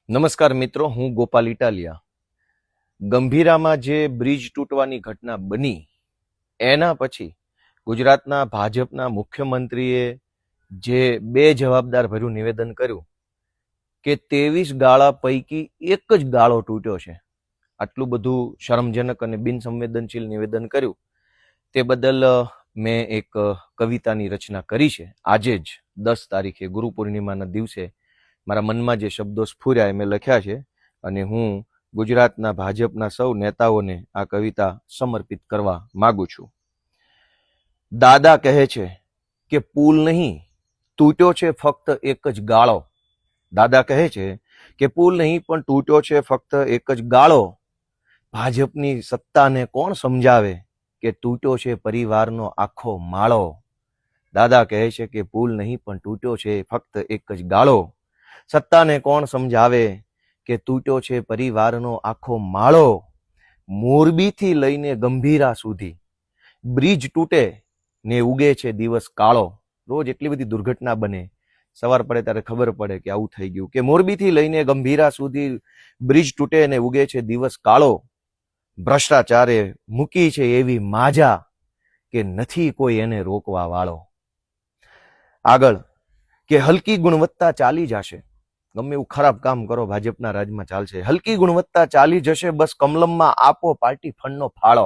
નમસ્કાર મિત્રો, હું ગોપાલ ઇટાલિયા. ગંભીરામાં જે બ્રિજ તૂટવાની ઘટના બની એના પછી ગુજરાતના ભાજપના મુખ્યમંત્રીએ જે બે જવાબદાર ભર્યું નિવેદન કર્યું કે 23 ગાળા પૈકી એક જ ગાળો તૂટ્યો છે. આટલું બધું શરમજનક અને બિનસંવેદનશીલ નિવેદન કર્યું તે બદલ મેં એક કવિતાની રચના કરી છે. આજે જ 10 તારીખે ગુરુ પૂર્ણિમાના દિવસે મારા મનમાં જે શબ્દો સ્ફુર્યા એ મેં લખ્યા છે અને હું ગુજરાતના ભાજપના સૌ નેતાઓને આ કવિતા સમર્પિત કરવા માંગુ છું. દાદા કહે છે કે પુલ નહીં તૂટ્યો છે ફક્ત એક જ ગાળો. દાદા કહે છે કે પુલ નહીં પણ તૂટ્યો છે ફક્ત એક જ ગાળો. ભાજપની સત્તાને કોણ સમજાવે કે તૂટ્યો છે પરિવારનો આખો માળો. દાદા કહે છે કે પુલ નહીં પણ તૂટ્યો છે ફક્ત એક જ ગાળો. સત્તાને કોણ સમજાવે કે તૂટ્યો છે પરિવારનો આખો માળો. મોરબીથી લઈને ગંભીરા સુધી બ્રિજ તૂટે ને ઉગે છે દિવસ કાળો. રોજ એટલી બધી દુર્ઘટના બને, સવાર પડે ત્યારે ખબર પડે કે આવું થઈ ગયું. કે મોરબીથી લઈને ગંભીરા સુધી બ્રિજ તૂટે ને ઉગે છે દિવસ કાળો. ભ્રષ્ટાચારે મૂકી છે એવી માજા કે નથી કોઈ એને રોકવા વાળો. આગળ કે હલકી ગુણવત્તા ચાલી જશે, ગમે એવું ખરાબ કામ કરો ભાજપના રાજમાં ચાલશે. હલકી ગુણવત્તા ચાલી જશે, બસ કમલમમાં આપો પાર્ટી ફંડનો ફાળો.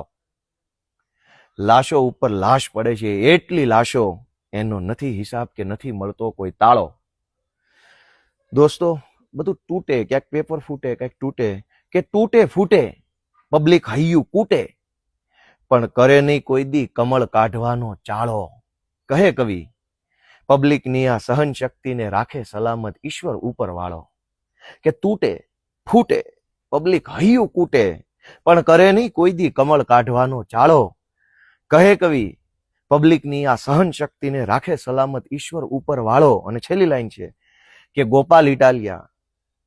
લાશો ઉપર લાશ પડે છે, એટલી લાશો એનો નથી હિસાબ કે નથી મળતો કોઈ તાળો. દોસ્તો, બધું તૂટે, ક્યાંક પેપર ફૂટે, ક્યાંક તૂટે, કે તૂટે ફૂટે પબ્લિક હૈયું કૂટે, પણ કરે નહીં કોઈ દી કમળ કાઢવાનો ચાળો. કહે કવિ, પબ્લિકની આ સહન શક્તિને રાખે સલામત ઈશ્વર ઉપર વાળો. કે તૂટે ફૂટે પબ્લિક હૈયું કૂટે, પણ કરે નહીં કોઈ દી કમળ કાઢવાનો ચાળો. કહે કવિ, પબ્લિકની આ સહન શક્તિને રાખે સલામત ઈશ્વર ઉપર વાળો. અને છેલ્લી લાઈન છે કે ગોપાલ ઇટાલિયા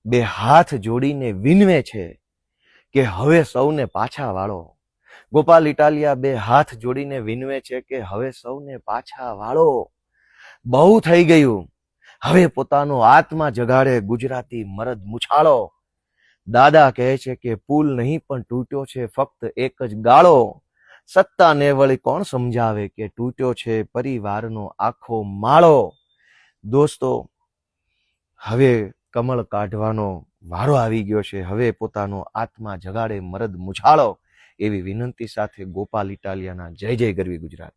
બે હાથ જોડીને વિનવે છે કે હવે સૌને પાછા વાળો. ગોપાલ ઇટાલિયા બે હાથ જોડીને વિનવે છે કે હવે સૌને પાછા વાળો. બહુ થઈ ગયું, હવે પોતાનો આત્મા જગાડે ગુજરાતી મરદ મુછાળો. દાદા કહે છે કે પુલ નહીં પણ તૂટ્યો છે ફક્ત એક જ ગાળો. સત્તાને વળી કોણ સમજાવે કે તૂટ્યો છે પરિવારનો આખો માળો. દોસ્તો, હવે કમળ કાઢવાનો વારો આવી ગયો છે. હવે પોતાનો આત્મા જગાડે મરદ મુછાળો. એવી વિનંતી સાથે ગોપાલ ઇટાલિયાના જય જય ગરવી ગુજરાત.